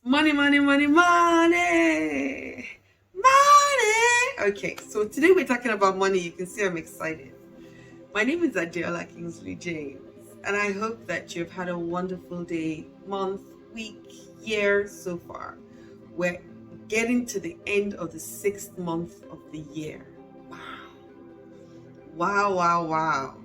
Money, money, money, money, money. Okay, so today we're talking about money. You can see I'm excited. My name is Adeola James, and I hope that you've had a wonderful day, month, week, year so far. We're getting to the end of the 6th month of the year. Wow, wow, wow, wow.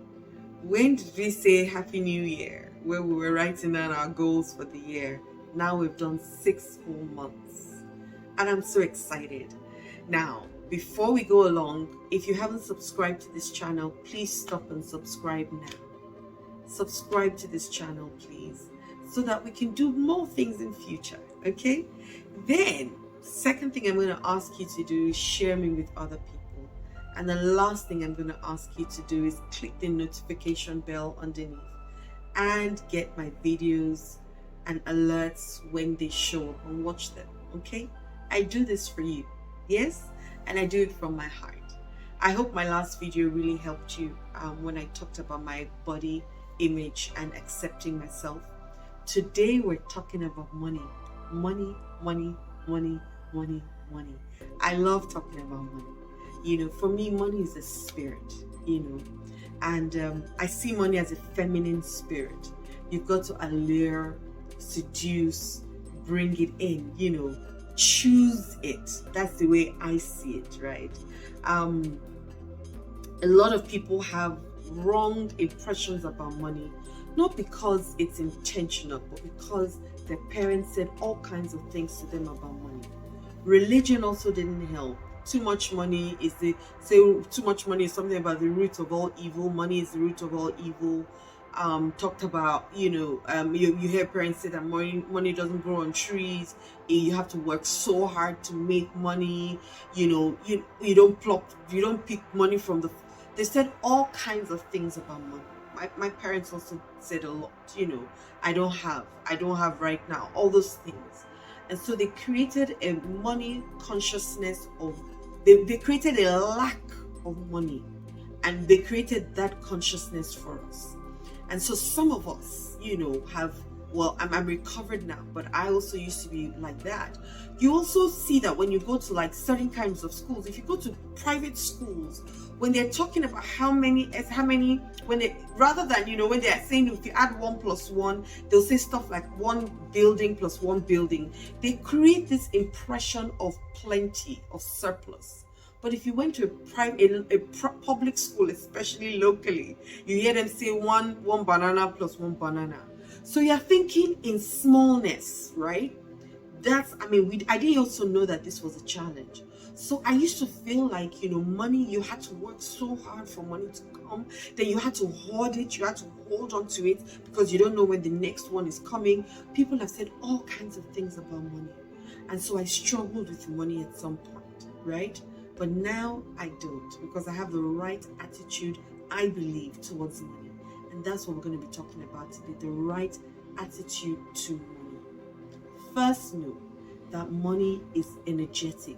When did we say Happy New Year? Where we were writing down our goals for the year. Now we've done 6 full months. And I'm so excited. Now, before we go along, if you haven't subscribed to this channel, please stop and subscribe now. Subscribe to this channel, please, so that we can do more things in future, okay? Then, second thing I'm going to ask you to do is share me with other people. And the last thing I'm going to ask you to do is click the notification bell underneath and get my videos and alerts when they show up and watch them, okay? I do this for you, yes? And I do it from my heart. I hope my last video really helped you when I talked about my body image and accepting myself. Today we're talking about money. Money, money, money, money, money. I love talking about money. You know, for me, money is a spirit, you know, and I see money as a feminine spirit. You've got to allure, seduce, bring it in, you know, choose it. That's the way I see it, right? A lot of people have wrong impressions about money, not because it's intentional, but because their parents said all kinds of things to them about money. Religion also didn't help. Too much money is too much money is something about the root of all evil. Money is the root of all evil. Talked about, you know, you hear parents say that money doesn't grow on trees. You have to work so hard to make money. You know, you don't pick money from the. They said all kinds of things about money. My parents also said a lot. You know, I don't have right now, all those things. And so they created a money consciousness of. They created a lack of money, and they created that consciousness for us. And so some of us, you know, I'm recovered now, but I also used to be like that. You also see that when you go to like certain kinds of schools, if you go to private schools, when they're talking about when they, rather than, you know, when they're saying if you add 1 plus 1, they'll say stuff like 1 building plus 1 building. They create this impression of plenty, of surplus. But if you went to a public school, especially locally, you hear them say one banana plus 1 banana. So you're thinking in smallness, right? I didn't also know that this was a challenge. So I used to feel like, you know, money, you had to work so hard for money to come. Then you had to hoard it. You had to hold on to it because you don't know when the next one is coming. People have said all kinds of things about money. And so I struggled with money at some point, right? But now I don't, because I have the right attitude, I believe, towards money. And that's what we're going to be talking about today, the right attitude to money. First, know that money is energetic.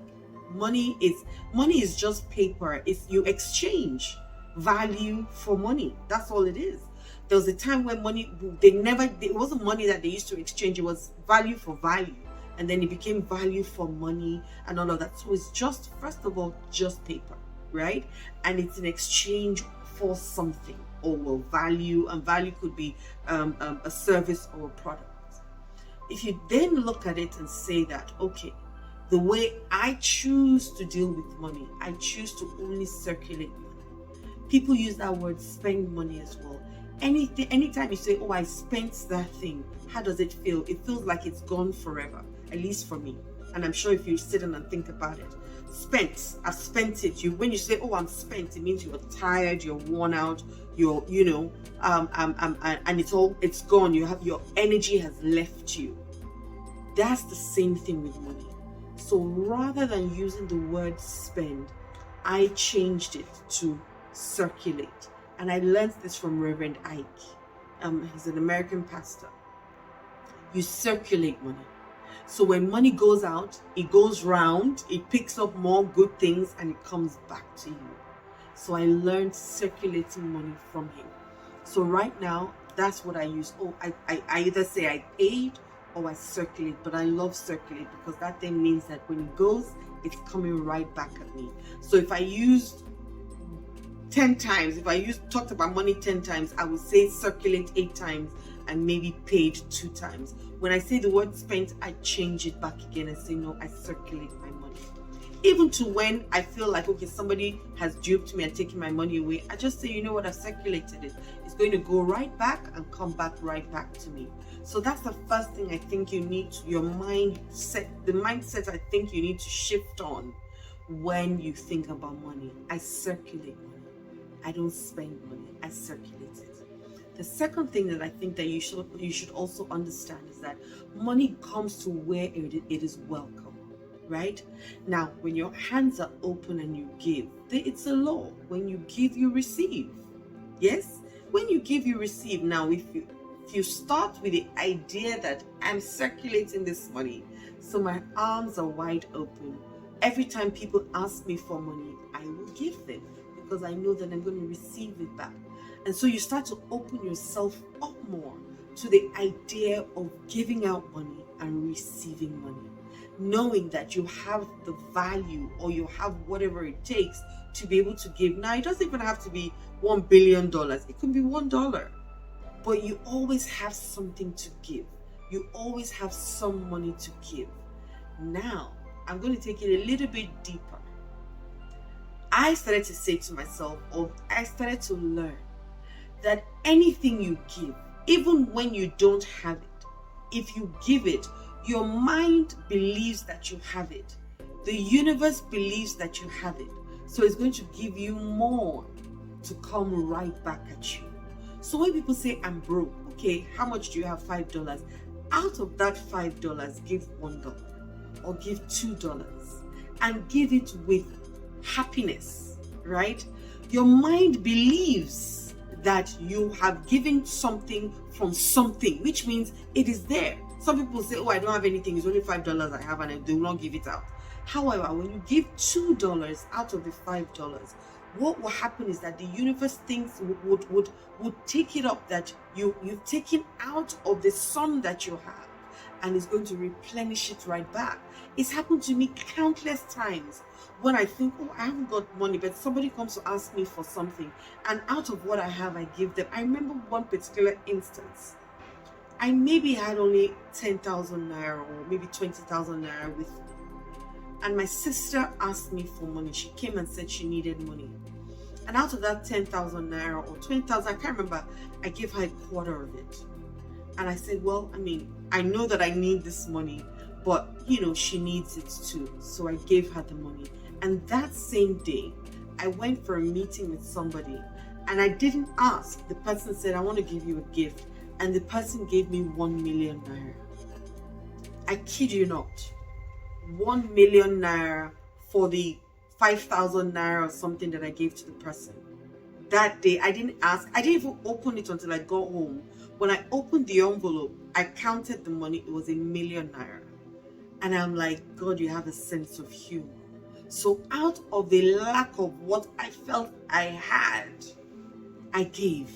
Money is just paper. You exchange value for money. That's all it is. There was a time when it wasn't money that they used to exchange. It was value for value. And then it became value for money and all of that. So it's just, first of all, just paper, right? And it's an exchange for something, or value, and value could be a service or a product. If you then look at it and say that, okay, the way I choose to deal with money, I choose to only circulate money. People use that word spend money as well. Anytime you say, oh, I spent that thing, how does it feel? It feels like it's gone forever, at least for me. And I'm sure if you sit down and think about it, I've spent it. When you say, oh, I'm spent, it means you're tired, you're worn out, and it's gone. Your energy has left you. That's the same thing with money. So rather than using the word spend, I changed it to circulate. And I learned this from Reverend Ike. He's an American pastor. You circulate money. So when money goes out, it goes round, it picks up more good things, and it comes back to you. So I learned circulating money from him. So right now, that's what I use. Oh, I either say I paid or I circulate, but I love circulate because that thing means that when it goes, it's coming right back at me. So if I used 10 times, if I talked about money 10 times, I would say circulate 8 times and maybe paid 2 times. When I say the word spent, I change it back again and say, no, I circulate my money. Even to when I feel like, okay, somebody has duped me and taken my money away, I just say, you know what, I've circulated it. It's going to go right back and come back right back to me. So that's the first thing I think you need to, your mindset, the mindset I think you need to shift on when you think about money. I circulate money. I don't spend money, I circulate it. The second thing that I think that you should also understand is that money comes to where it is welcome, right? Now, when your hands are open and you give, it's a law. When you give, you receive. Yes? When you give, you receive. Now, if you start with the idea that I'm circulating this money, so my arms are wide open. Every time people ask me for money, I will give them, because I know that I'm going to receive it back. And so you start to open yourself up more to the idea of giving out money and receiving money, knowing that you have the value or you have whatever it takes to be able to give. Now, it doesn't even have to be $1 billion. It could be $1. But you always have something to give. You always have some money to give. Now, I'm going to take it a little bit deeper. I started to say to myself, or I started to learn, that anything you give, even when you don't have it, if you give it, your mind believes that you have it. The universe believes that you have it. So it's going to give you more to come right back at you. So when people say, I'm broke, okay, how much do you have? $5. Out of that $5, give $1 or give $2 and give it with happiness, right? Your mind believes that you have given something from something, which means it is there. Some people say, oh, I don't have anything, it's only $5 I have, and I do not give it out. However, when you give $2 out of the $5, what will happen is that the universe thinks would take it up, that you've taken out of the sum that you have, and it's going to replenish it right back. It's happened to me countless times when I think, oh, I haven't got money, but somebody comes to ask me for something, and out of what I have, I give them. I remember one particular instance. I maybe had only 10,000 naira or maybe 20,000 naira with me. And my sister asked me for money. She came and said she needed money. And out of that 10,000 naira or 20,000, I can't remember, I gave her a quarter of it. And I said, well, I know that I need this money, but she needs it too. So I gave her the money. And that same day, I went for a meeting with somebody, and I didn't ask. The person said, I want to give you a gift. And the person gave me 1 million naira. I kid you not. 1 million naira for the 5,000 naira or something that I gave to the person. That day, I didn't ask. I didn't even open it until I got home. When I opened the envelope, I counted the money. It was 1 million naira. And I'm like, God, you have a sense of humor. So out of the lack of what I felt I had, I gave.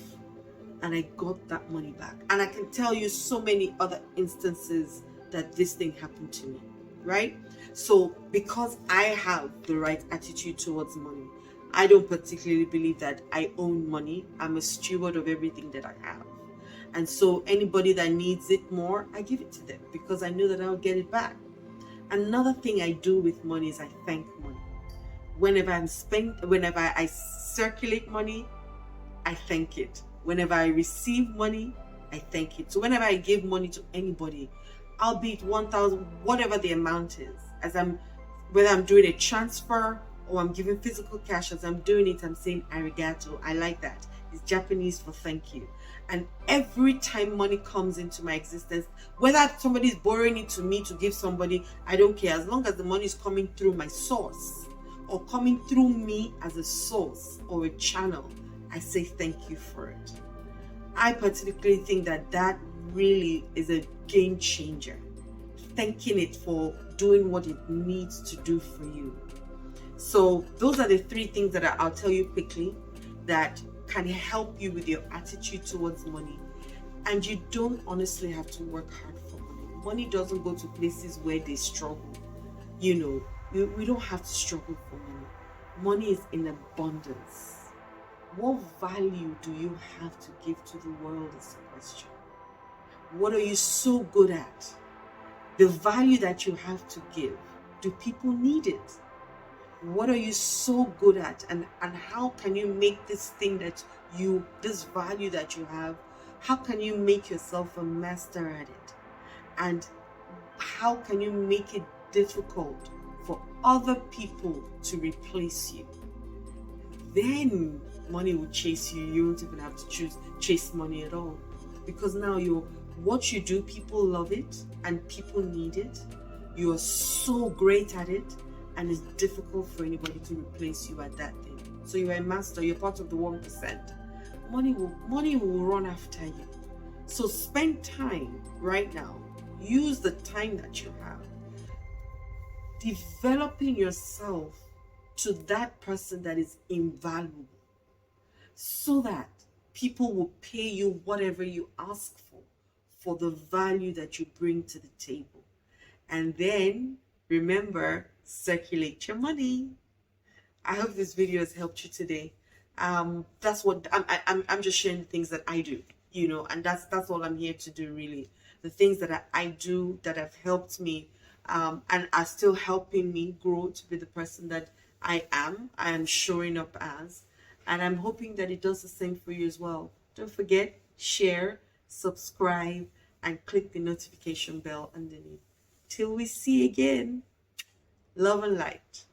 And I got that money back. And I can tell you so many other instances that this thing happened to me, right? So because I have the right attitude towards money, I don't particularly believe that I own money. I'm a steward of everything that I have. And so anybody that needs it more, I give it to them because I know that I'll get it back. Another thing I do with money is I thank money. Whenever I circulate money, I thank it. Whenever I receive money, I thank it. So whenever I give money to anybody, albeit 1,000, whatever the amount is, whether I'm doing a transfer or I'm giving physical cash, as I'm doing it, I'm saying arigato. I like that. It's Japanese for thank you. And every time money comes into my existence, whether somebody's borrowing it to me to give somebody, I don't care. As long as the money is coming through my source or coming through me as a source or a channel, I say thank you for it. I particularly think that really is a game changer. Thanking it for doing what it needs to do for you. So those are the 3 things that I'll tell you quickly that can help you with your attitude towards money. And you don't honestly have to work hard for money. Money doesn't go to places where they struggle. We don't have to struggle for money. Money is in abundance. What value do you have to give to the world is the question. What are you so good at? The value that you have to give, do people need it? What are you so good at, and how can you make this thing this value that you have, how can you make yourself a master at it? And how can you make it difficult for other people to replace you? Then money will chase you. You won't even have to chase money at all, because now what you do, people love it and people need it. You are so great at it, and it's difficult for anybody to replace you at that thing. So you're a master, you're part of the 1%. Money will run after you. So spend time right now. Use the time that you have developing yourself to that person that is invaluable, so that people will pay you whatever you ask for the value that you bring to the table. And then remember, circulate your money. I hope this video has helped you today. That's what I'm just sharing the things that I do, and that's all I'm here to do, really. The things that I do that have helped me, and are still helping me grow to be the person that I am showing up as. And I'm hoping that it does the same for you as well. Don't forget, share, subscribe, and click the notification bell underneath. Till we see again, love and light.